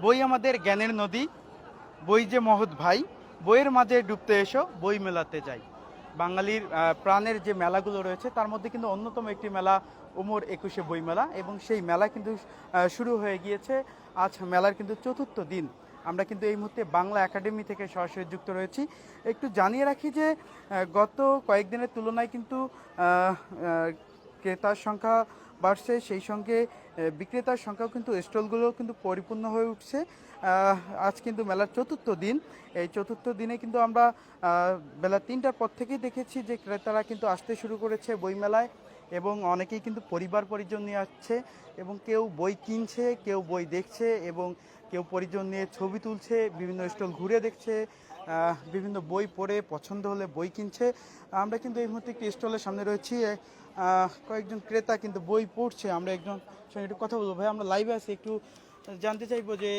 বই আমাদের জ্ঞানের নদী, বই যে মহৎ ভাই, বইয়ের মাঝে ডুবতে এসো, বই মেলাতে যাই। বাঙালির প্রাণের যে মেলাগুলো রয়েছে তার মধ্যে কিন্তু অন্যতম একটি মেলা ওমর 21 বই মেলা, এবং সেই মেলা কিন্তু শুরু হয়ে গিয়েছে। আজ মেলার কিন্তু চতুর্থ দিন। আমরা কিন্তু এই মুহূর্তে বাংলা একাডেমি থেকে সরাসরি যুক্ত রয়েছি। একটু জানিয়ে রাখি যে গত কয়েকদিনের তুলনায় কিন্তু ক্রেতার সংখ্যা বাড়ছে, সেই সঙ্গে বিক্রেতার সংখ্যাও কিন্তু স্টলগুলো কিন্তু পরিপূর্ণ হয়ে উঠছে। আজ কিন্তু মেলার চতুর্থ দিন। এই চতুর্থ দিনে কিন্তু আমরা বেলা 3টার পর থেকেই দেখেছি যে ক্রেতারা কিন্তু আসতে শুরু করেছে বইমেলায়, এবং অনেকেই কিন্তু পরিবার পরিজন নিয়ে আসছে, এবং কেউ বই কিনছে, কেউ বই দেখছে, এবং কেউ পরিজন নিয়ে ছবি তুলছে, বিভিন্ন স্টল ঘুরে দেখছে, বিভিন্ন বই পড়ে পছন্দ হলে বই কিনছে। আমরা কিন্তু এই মুহূর্তে একটি স্টলের সামনে রয়েছি। কয়েকজন ক্রেতা কিন্তু বই পড়ছে। আমরা একজন সঙ্গে একটু কথা বলবো। ভাই, আমরা লাইভে আছি, একটু জানতে চাইবো যে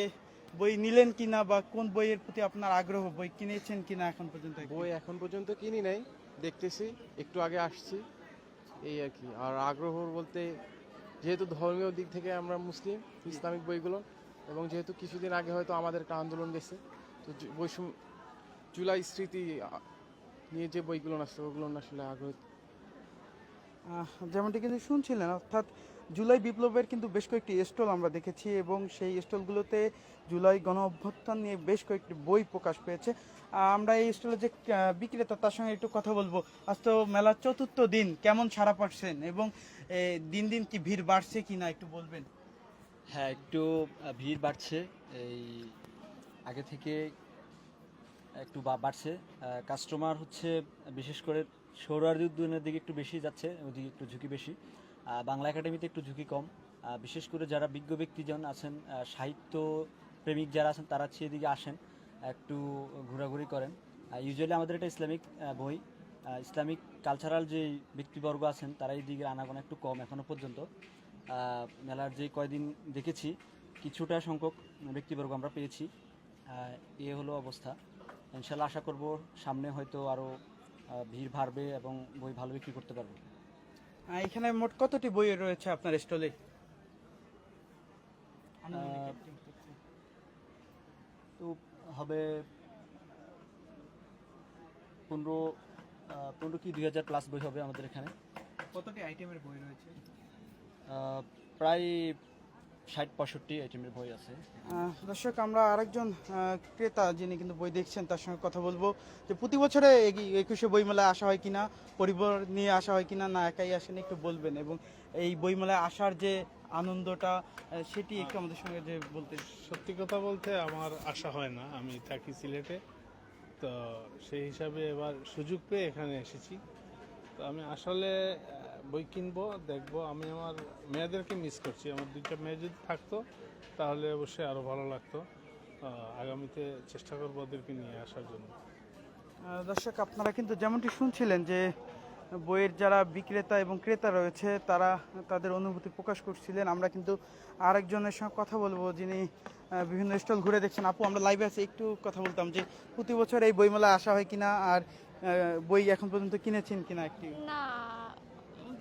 বই নিলেন কিনা, বা কোন বইয়ের প্রতি আপনার আগ্রহ, বই কিনেছেন কিনা এখন পর্যন্ত? বই এখন পর্যন্ত কিনি নাই, দেখতেছি, একটু আগে আসছি, এই আর কি। আর আগ্রহ বলতে, যেহেতু ধর্মীয় দিক থেকে আমরা মুসলিম, ইসলামিক বইগুলো, এবং যেহেতু কিছুদিন আগে হয়তো আমাদের একটা আন্দোলন গেছে, তো জুলাই স্মৃতি নিয়ে যে বইগুলো আসছে ওগুলো আসলে আগ্রহ। যেমনটি কিন্তু শুনছিলেন, অর্থাৎ জুলাই বিপ্লবের কিন্তু বেশ কয়েকটি স্টল আমরা দেখেছি, এবং সেই স্টলগুলোতে জুলাই গণ অভ্যুত্থান নিয়ে বেশ কয়েকটি বই প্রকাশ পেয়েছে। আমরা এই স্টলের যে বিক্রেতা, তার সঙ্গে একটু কথা বলবো। আজ তো মেলার চতুর্থ দিন, কেমন সাড়া পাচ্ছেন, এবং দিন দিন কি ভিড় বাড়ছে কিনা একটু বলবেন? হ্যাঁ, একটু ভিড় বাড়ছে, এই আগে থেকে একটু বাড়ছে। কাস্টমার হচ্ছে বিশেষ করে সৌরাদি উদ্যানের দিকে একটু বেশি যাচ্ছে, ওদিকে একটু ঝুঁকি বেশি। বাংলা একাডেমিতে একটু ঝুঁকি কম। বিশেষ করে যারা বিজ্ঞ ব্যক্তিজন আছেন, সাহিত্য প্রেমিক যারা আছেন, তারা হচ্ছে এদিকে আসেন, একটু ঘোরাঘুরি করেন। ইউজুয়ালি আমাদের এটা ইসলামিক বই, ইসলামিক কালচারাল যে ব্যক্তিবর্গ আছেন তারা এই দিকে আনাগোনা একটু কম এখনও পর্যন্ত। মেলার যে কয়দিন দেখেছি, কিছুটা সংখ্যক ব্যক্তিবর্গ আমরা পেয়েছি। এ হলো অবস্থা। ইনশাল্লাহ আশা করব সামনে হয়তো আরও ভিড় বাড়বে এবং বই ভালো বিক্রি করতে পারবো। এখানে মোট কতটি বই রয়েছে আপনার স্টলে? তো হবে 15 কি 2000 প্লাস বই হবে আমাদের এখানে। কতটি আইটেমের বই রয়েছে? প্রায় 60-65 আইটেমের বই আছে। দর্শক, আমরা আরেকজন ক্রেতা যিনি কিন্তু বই দেখছেন তার সঙ্গে কথা বলবো, যে প্রতি বছরে 21শে বইমেলায় আসা হয় কিনা, পরিবার নিয়ে আসা হয় কিনা, না একাই আসেন, একটু বলবেন, এবং এই বইমেলায় আসার যে আনন্দটা সেটি একটু আমাদের সঙ্গে যে বলতে। সত্যি কথা বলতে আমার আশা হয় না, আমি থাকি সিলেটে, তো সেই হিসাবে এবার সুযোগ পেয়ে এখানে এসেছি। তো আমি আসলে বই কিনবো, দেখবো। আমি আমার মেয়েদেরকে মিস করছি, আমার দুইটা মেয়ে যদি থাকতো তাহলে অবশ্যই আরও ভালো লাগতো। আগামীতে চেষ্টা করবো ওদেরকে নিয়ে আসার জন্য। দর্শক, আপনারা কিন্তু যেমনটি শুনছিলেন যে বইয়ের যারা বিক্রেতা এবং ক্রেতা রয়েছে তারা তাদের অনুভূতি প্রকাশ করছিলেন। আমরা কিন্তু আরেকজনের সঙ্গে কথা বলবো যিনি বিভিন্ন স্টল ঘুরে দেখছেন। আপু, আমরা লাইভে আছি, একটু কথা বলতাম যে প্রতি বছর এই বইমেলায় আসা হয় কিনা, আর বই এখন পর্যন্ত কিনেছেন কিনা একটি? না,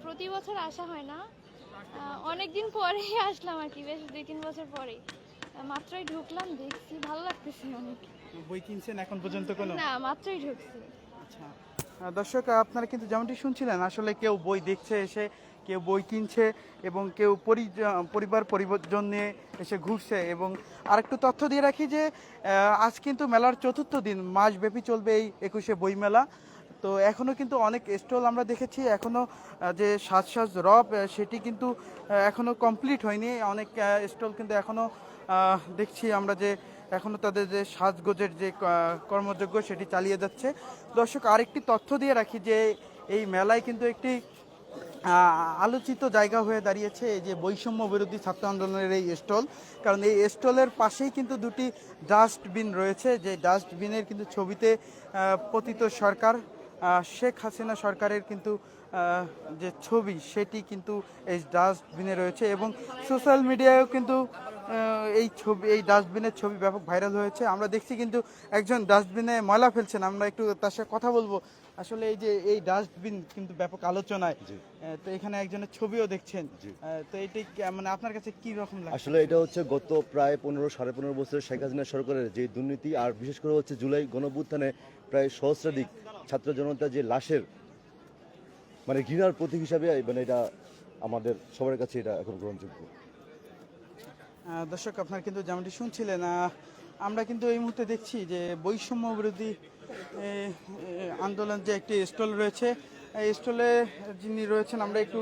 প্রতি বছর আসা হয় না, অনেকদিন পরেই আসলাম আর কি, বেশ 2-3 বছর পরেই। মাত্রই ঢুকলাম, দেখছি ভালো লাগতেছে অনেক। বই কিনছেন এখন পর্যন্ত কোনো? না, মাত্রই ঢুকছি। আচ্ছা, দর্শক, আপনারা কিন্তু যেমনটি শুনছিলেন, আসলে কেউ বই দেখছে এসে, কেউ বই কিনছে, এবং কেউ পরিবার পরিজন নিয়ে এসে ঘুরছে। এবং আরেকটু তথ্য দিয়ে রাখি যে আজ কিন্তু মেলার চতুর্থ দিন, মাসব্যাপী চলবে এই 21শে বই মেলা। তো এখনও কিন্তু অনেক স্টল আমরা দেখেছি, এখনও যে সাজ রব সেটি কিন্তু এখনও কমপ্লিট হয়নি। অনেক স্টল কিন্তু এখনও দেখছি আমরা যে এখনও তাদের যে সাজগোজের যে কর্মযজ্ঞ সেটি চালিয়ে যাচ্ছে। দর্শক, আরেকটি তথ্য দিয়ে রাখি যে এই মেলায় কিন্তু একটি আলোচিত জায়গা হয়ে দাঁড়িয়েছে এই যে বৈষম্য বিরোধী ছাত্র আন্দোলনের এই স্টল। কারণ এই স্টলের পাশেই কিন্তু দুটি ডাস্টবিন রয়েছে, যে ডাস্টবিনের কিন্তু ছবিতে পতিত সরকার শেখ হাসিনা সরকারের কিন্তু যে ছবি সেটি কিন্তু এই ডাস্টবিনে রয়েছে, এবং সোশ্যাল মিডিয়ায়ও কিন্তু এই ডাস্টবিনের ছবি ব্যাপক ভাইরাল হয়েছে। আমরা দেখছি কিন্তু একজন ডাস্টবিনে ময়লা ফেলছেন, আমরা একটু তার সাথে কথা বলবো। আসলে এই যে এই ডাস্টবিন কিন্তু ব্যাপক আলোচনায়, তো এখানে একজনের ছবিও দেখছেন, তো এটি মানে আপনার কাছে কি রকম লাগে? আসলে এটা হচ্ছে গত প্রায় 15-15.5 বছর শেখ হাসিনা সরকারের যে দুর্নীতি, আর বিশেষ করে হচ্ছে জুলাই গণঅভ্যুত্থানে প্রায় সহস্রাধিক ছাত্র জনতা যে লাশের মানে ঘৃণার প্রতীক হিসাবে মানে এটা আমাদের সবার কাছে এটা এখন গ্রহণযোগ্য। দর্শক আপনারা কিন্তু যেমনটি শুনছিলেন, আমরা কিন্তু এই মুহূর্তে দেখছি যে বৈষম্য বিরোধী আন্দোলন যে একটি স্টল রয়েছে, এই স্টলে যিনি রয়েছেন আমরা একটু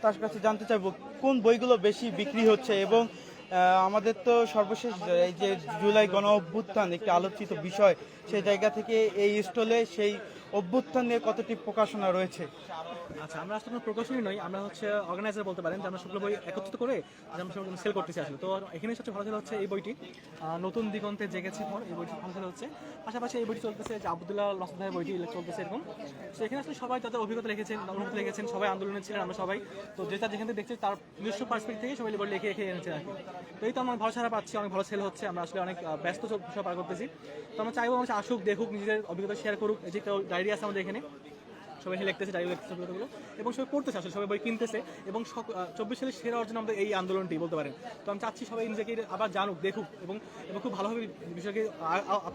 তার কাছে জানতে চাইবো কোন বইগুলো বেশি বিক্রি হচ্ছে, এবং আমাদের তো সর্বশেষ এই যে জুলাই গণ অভ্যুত্থান একটি আলোচিত বিষয়, সেই জায়গা থেকে এই স্টলে সেই অভ্যুত্থান নিয়ে কতটি প্রকাশনা রয়েছে? আচ্ছা, আমরা আসলে কোনো প্রকাশনী নই, আমরা হচ্ছে অর্গানাইজার বলতে পারেন, যে আমরা সবগুলো বই একত্রিত করে আমরা সবগুলো সেল করতেছি আসলে। তো এখানে সবচেয়ে ভালো সেল হচ্ছে এই বইটি, নতুন দিগন্তে জেগেছে পর, এই বইটি ভালো সেল হচ্ছে। পাশাপাশি এই বইটি চলতেছে যে আব্দুল্লাহ মাসুদ ভাইয়ের বইটি চলতেছে এরকম। তো এখানে আসলে সবাই তাদের অভিজ্ঞতা লিখেছেন, সবাই আন্দোলনে ছিলেন, আমরা সবাই। তো যেটা যেখান থেকে দেখছি তার নিজস্ব পার্সপেক্টিভ থেকে সবাই বই লিখে রেখে এনেছেন আর কি। তো এই তো আমরা ভালো সারা পাচ্ছি, অনেক ভালো সেল হচ্ছে, আমরা আসলে অনেক ব্যস্ত বিষয় পার করতেছি। তো আমরা চাইবো মানুষ আসুক, দেখুক, নিজেদের অভিজ্ঞতা শেয়ার করুক। এই যে ডায়েরি আছে আমাদের এখানে, সবাই লিখতেছে, ডায়েরি লিখতেছে অভিজ্ঞতাগুলো, এবং সবাই পড়তেছে আসলে, সবাই বই কিনতেছে। এবং 24 সালের সেরা অর্জন আমাদের এই আন্দোলনটি বলতে পারেন। তো আমি চাচ্ছি সবাই নিজেকে আবার জানুক, দেখুক, এবং খুব ভালোভাবে বিষয়কে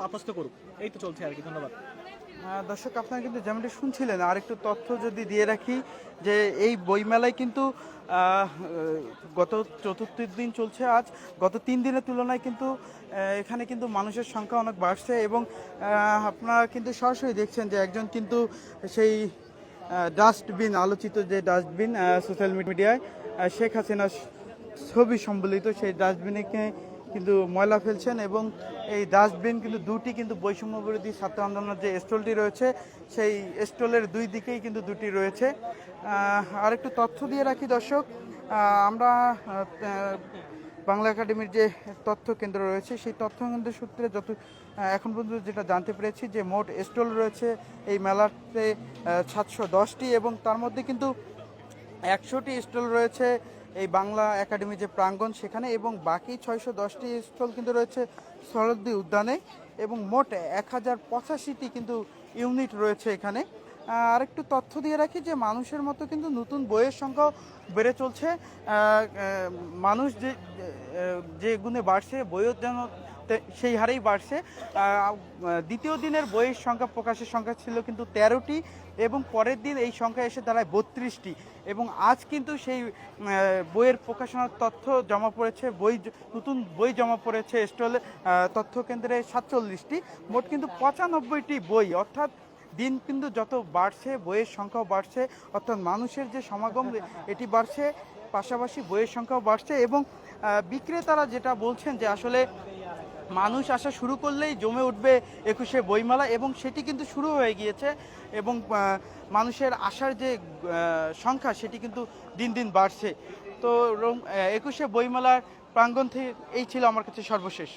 আত্মস্থ করুক। এই তো চলছে আর কি। ধন্যবাদ। দর্শক আপনারা কিন্তু যেমনটি শুনছিলেন, আর একটু তথ্য যদি দিয়ে রাখি যে এই বইমেলায় কিন্তু গত চতুর্থ দিন চলছে আজ, গত 3 দিনের তুলনায় কিন্তু এখানে কিন্তু মানুষের সংখ্যা অনেক বাড়ছে, এবং আপনারা কিন্তু সরাসরি দেখছেন যে একজন কিন্তু সেই ডাস্টবিন, আলোচিত যে ডাস্টবিন সোশ্যাল মিডিয়ায় শেখ হাসিনার ছবি সম্বলিত সেই ডাস্টবিনে কিন্তু ময়লা ফেলছেন, এবং এই ডাস্টবিন কিন্তু দুটি কিন্তু বৈষম্য বিরোধী ছাত্র আন্দোলনের যে স্টলটি রয়েছে সেই স্টলের দুই দিকেই কিন্তু দুটি রয়েছে। আর একটু তথ্য দিয়ে রাখি দর্শক, আমরা বাংলা একাডেমির যে তথ্য কেন্দ্র রয়েছে সেই তথ্য কেন্দ্র সূত্রে এখন পর্যন্ত যেটা জানতে পেরেছি যে মোট স্টল রয়েছে এই মেলাতে 710টি, এবং তার মধ্যে কিন্তু 100টি স্টল রয়েছে এই বাংলা একাডেমি যে প্রাঙ্গণ সেখানে, এবং বাকি 610টি স্টল কিন্তু রয়েছে শরৎদি উদ্যানে, এবং মোট 1085টি কিন্তু ইউনিট রয়েছে এখানে। আরেকটু তথ্য দিয়ে রাখি যে মানুষের মতো কিন্তু নতুন বইয়ের সংখ্যাও বেড়ে চলছে। মানুষ যে গুণে বাড়ছে, বইও যেন সেই হারেই বাড়ছে। দ্বিতীয় দিনের বইয়ের সংখ্যা, প্রকাশের সংখ্যা ছিল কিন্তু 13টি, এবং পরের দিন এই সংখ্যা এসে দাঁড়ায় 32টি, এবং আজ কিন্তু সেই বইয়ের প্রকাশনার তথ্য জমা পড়েছে, নতুন বই জমা পড়েছে স্টলে তথ্য কেন্দ্রে 47টি, মোট কিন্তু 95টি বই। অর্থাৎ দিন কিন্তু যত বাড়ছে বইয়ের সংখ্যাও বাড়ছে, অর্থাৎ মানুষের যে সমাগম এটি বাড়ছে, পাশাপাশি বইয়ের সংখ্যাও বাড়ছে। এবং বিক্রেতারা যেটা বলছেন যে আসলে মানুষ আসা শুরু করলেই জমে উঠবে 21শে বইমেলা, এবং সেটি কিন্তু শুরু হয়ে গিয়েছে, এবং মানুষের আসার যে সংখ্যা সেটি কিন্তু দিন দিন বাড়ছে। তো 21শে বইমেলার প্রাঙ্গণ থেকে এই ছিল আমার কাছে সর্বশেষ।